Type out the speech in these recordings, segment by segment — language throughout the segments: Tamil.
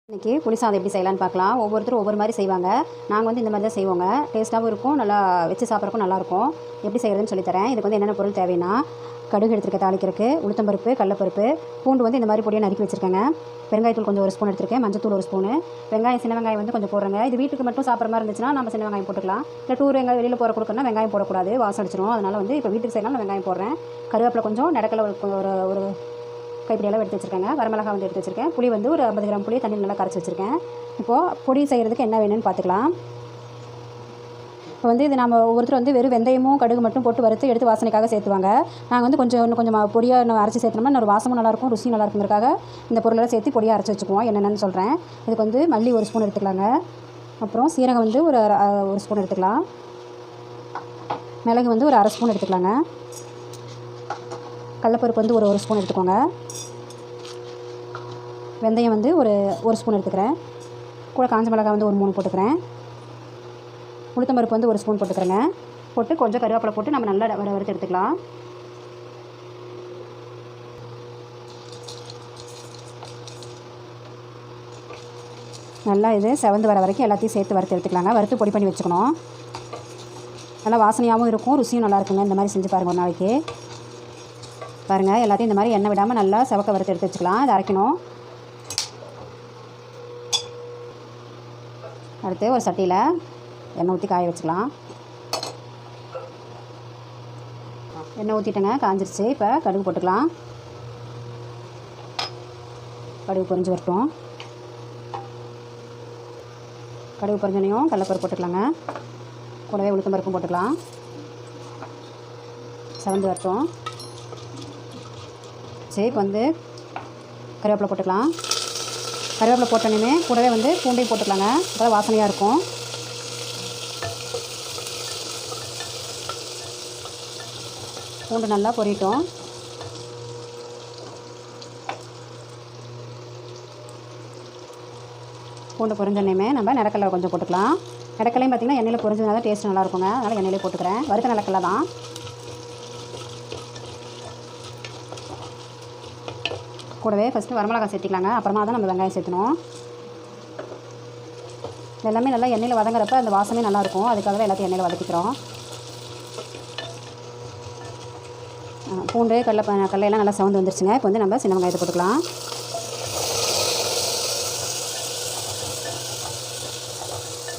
இன்றைக்கி புளி சாதம் எப்படி செய்யலான்னு பார்க்கலாம். ஒவ்வொருத்தரும் ஒவ்வொரு மாதிரி செய்வாங்க. நாங்கள் வந்து இந்த மாதிரி தான் செய்வோங்க. டேஸ்ட்டாகவும் இருக்கும், நல்லா வச்சு சாப்பிட்றக்கும் நல்லாயிருக்கும். எப்படி செய்கிறதுன்னு சொல்லித்தரேன். இதுக்கு வந்து என்னென்ன பொருள் தேவைன்னா, கடுகு எடுத்துருக்க தாளிக்கிறதுக்கு, உளுத்தம்பருப்பு, கடலப்பருப்பு, பூண்டு வந்து இந்த மாதிரி பொடியாக நறுக்கி வச்சுருக்கேங்க. பெருங்காயத்தூள் கொஞ்சம் 1 ஸ்பூன் எடுத்துருக்கேன், மஞ்சத்தூள் 1 ஸ்பூனு, வெங்காயம் சின்ன வெங்காயம் வந்து கொஞ்சம் போடுறேங்க. இது வீட்டுக்கு மட்டும் சாப்பிட்ற மாதிரி இருந்துச்சுன்னா நம்ம சின்ன வெங்காயம் போட்டுக்கலாம். இல்லை டூர் வெங்காயம் வெளியில் போகிற கொடுக்கணும்னா வெங்காயம் போடக்கூடாது, வாசம் அடிச்சிடும். அதனால் வந்து இப்போ வீட்டுக்கு செய்யலாம், நான் வெங்காயம் போடுறேன். கருவேப்பிலை கொஞ்சம், நடக்கலை ஒரு கைப்பிடி அளவு எடுத்து வச்சுருக்கேங்க. வரமிளகா வந்து எடுத்து வச்சுருக்கேன். புளி வந்து ஒரு 50 கிராம் புளி தண்ணி நல்லா கரைச்சி வச்சுருக்கேன். இப்போது பொடி செய்கிறதுக்கு என்ன வேணும்னு பார்த்துக்கலாம். இப்போ வந்து இது நம்ம ஒவ்வொருத்தர் வந்து வெறும் வெந்தயமும் கடுகு மட்டும் போட்டு வறுத்து எடுத்து வாசனைக்காக சேர்த்துவாங்க. நாங்கள் வந்து இன்னும் கொஞ்சம் பொடியாக அரைச்சி சேர்த்தோம்னா ஒரு வாசமும் நல்லாயிருக்கும், ருசியும் நல்லாயிருக்குங்கிறக்காக இந்த பொருளெல்லாம் சேர்த்து பொடியாக அரைச்சி வச்சுக்குவோம். என்னென்னு சொல்கிறேன். இதுக்கு வந்து மல்லி 1 ஸ்பூன் எடுத்துக்கலாங்க. அப்புறம் சீரகம் வந்து ஒரு 1 ஸ்பூன் எடுத்துக்கலாம். மிளகு வந்து ஒரு 1/2 ஸ்பூன் எடுத்துக்கலாங்க. கடலப்பருப்பு வந்து ஒரு ஸ்பூன் எடுத்துக்கோங்க. வெந்தயம் வந்து ஒரு ஸ்பூன் எடுத்துக்கிறேன். கூட காஞ்ச மிளகாய் வந்து ஒரு 3 போட்டுக்கிறேன். உளுத்தம்பருப்பு வந்து 1 ஸ்பூன் போட்டுக்கிறேங்க. போட்டு கொஞ்சம் கருவேப்பிலை போட்டு நம்ம நல்லா வறுத்து எடுத்துக்கலாம். நல்லா இது செவந்து வர வரைக்கும் எல்லாத்தையும் சேர்த்து வறுத்து எடுத்துக்கலாங்க. வறுத்து பொடி பண்ணி வச்சுக்கணும். நல்லா வாசனையாகவும் இருக்கும், ருசியும் நல்லா இருக்குங்க. இந்த மாதிரி செஞ்சு பாருங்கள் ஒரு நாளைக்கு. பாருங்கள், எல்லாத்தையும் இந்த மாதிரி எண்ணெய் விடாமல் நல்லா செவக்க வறுத்து எடுத்து வச்சுக்கலாம். இதை அரைக்கணும். அடுத்து ஒரு சட்டியில் எண்ணெய் ஊற்றி காய வச்சுக்கலாம். எண்ணெய் ஊற்றிட்டேங்க, காஞ்சிருச்சு. இப்போ கடுகு போட்டுக்கலாம். கடுகு பொரிஞ்சு வரட்டும். கடுகு பொரிஞ்சோனையும் கடலப்பருப்பு போட்டுக்கலாங்க. கூடவே உளுத்தம்பருப்பும் போட்டுக்கலாம். செவந்து வரட்டும். சரி, இப்போ வந்து கருவேப்பிலை போட்டுக்கலாம். கருவேப்பிலை போட்டோன்னே கூடவே வந்து பூண்டையும் போட்டுக்கலாங்க. அப்போ வாசனையாக இருக்கும். பூண்டு நல்லா பொரியட்டும். பூண்டு பொரிஞ்சோன்னே நம்ம நிலக்கடலை கொஞ்சம் போட்டுக்கலாம். நிலக்கடலையும் பார்த்திங்கன்னா எண்ணெயில் பொரிஞ்சதுனால தான் டேஸ்ட் நல்லாயிருக்குங்க. அதனால் எண்ணெயிலே போட்டுக்கிறேன். வறுத்த நிலக்கடலை தான். கூடவே ஃபஸ்ட்டு வரமிளகாய் சேர்த்திக்கலாங்க. அப்புறமா தான் நம்ம வெங்காயம் சேர்த்தணும். எல்லாமே நல்லா எண்ணெயில் வதங்குறப்ப அந்த வாசமே நல்லாயிருக்கும். அதுக்காகவே எல்லாத்தையும் எண்ணெயில் வதக்கிக்கிறோம். பூண்டு கடலையெல்லாம் நல்லா செவந்து வந்துருச்சுங்க. இப்போ வந்து நம்ம சின்ன வெங்காயத்தை போட்டுக்கலாம்.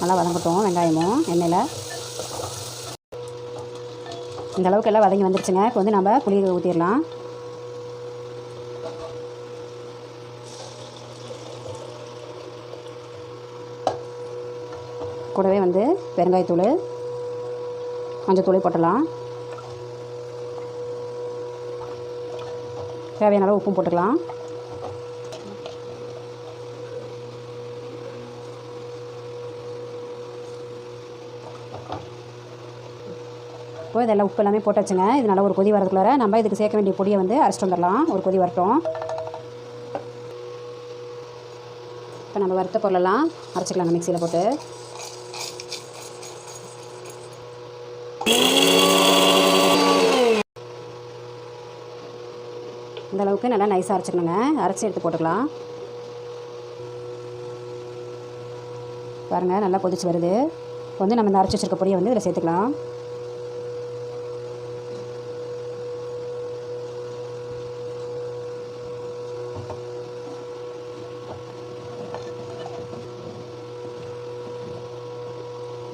நல்லா வதங்கட்டும் வெங்காயமும் எண்ணெயில். இந்த அளவுக்கு எல்லாம் வதங்கி வந்துருச்சுங்க. இப்போ வந்து நம்ம புளி ஊற்றிடலாம். கூடவே வந்து பெருங்காயத்தூள், மஞ்சத்தூள் போட்டுடலாம். தேவையான அளவு உப்பும் போட்டுக்கலாம். இப்போ இதெல்லாம் உப்பு எல்லாமே போட்டாச்சுங்க. இது நல்லா ஒரு கொதி வரதுக்குள்ளார நம்ம இதுக்கு சேர்க்க வேண்டிய பொடியை வந்து அரைச்சிட்டு வந்துடலாம். ஒரு கொதி வரட்டும். இப்போ நம்ம வறுத்த பொருளெல்லாம் அரைச்சிக்கலாங்க மிக்சியில் போட்டு. இந்த அளவுக்கு நல்லா நைஸாக அரைச்சிக்கணுங்க. அரைச்சி எடுத்து போட்டுக்கலாம். பாருங்கள், நல்லா கொதிச்சு வருது. இப்போ வந்து நம்ம இந்த அரைச்சி வச்சுருக்க பொடியை வந்து இதில் சேர்த்துக்கலாம்.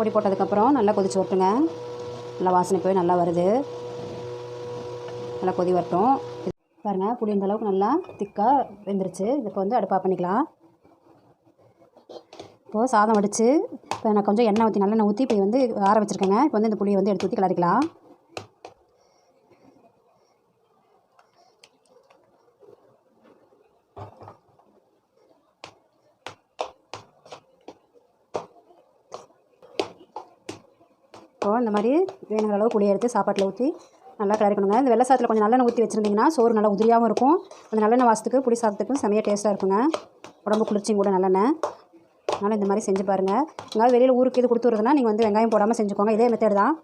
பொடி போட்டதுக்கப்புறம் நல்லா கொதிச்சு வரட்டுங்க. நல்லா வாசனை போய் நல்லா வருது. நல்லா கொதி வரட்டும். பாருங்கள், புளி இந்த அளவுக்கு நல்லா திக்காக வெந்துருச்சு. இப்போ வந்து அடுப்பு ஆஃப் பண்ணிக்கலாம். இப்போது சாதம் வடித்து இப்போ நான் கொஞ்சம் எண்ணெய் ஊற்றி நல்லெண்ணெய் ஊற்றி இப்போ வந்து ஆற வச்சுருக்கேங்க. இப்போ வந்து இந்த புளியை வந்து எடுத்து ஊற்றி கிளறிக்கலாம். இப்போது இந்த மாதிரி வேணுங்கிற அளவு புளியை எடுத்து சாப்பாட்டில் ஊற்றி நல்லா கிளறிக்கணுங்க. இந்த வெள்ளை சாதத்தில் கொஞ்சம் நல்லெண்ணெய் ஊற்றி வச்சுருந்திங்கன்னா சோறு நல்லா உதிரியாகவும் இருக்கும். அந்த நல்லெண்ணெய் வாசத்துக்கு புளி சாதத்துக்கும் செமையாக டேஸ்ட்டாக இருக்குங்க. உடம்பு குளிர்ச்சியும் கூட நல்லெண்ணெய். அதனால் இந்த மாதிரி செஞ்சு பாருங்கள். எங்கேயாவது வெளியில் ஊருக்கு இது கொடுத்து வருதுன்னா நீங்கள் வந்து வெங்காயம் போடாமல் செஞ்சுக்கோங்க. இதே மெத்தட் தான்.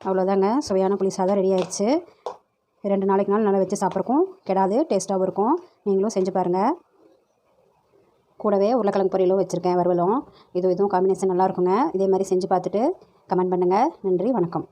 அவ்வளோதாங்க, சுவையான புளி சாதம் ரெடி ஆயிடுச்சு. 2 நாளைக்கு நல்லா வச்சு சாப்பிட்றக்கும் கெடாது, டேஸ்ட்டாகவும் இருக்கும். நீங்களும் செஞ்சு பாருங்கள். கூடவே உருளைக்கிழங்கு பொரியலும் வச்சுருக்கேன், வறுவலும். இதுவும் காம்பினேஷன் நல்லாயிருக்குங்க. இதே மாதிரி செஞ்சு பார்த்துட்டு கமெண்ட் பண்ணுங்கள். நன்றி, வணக்கம்.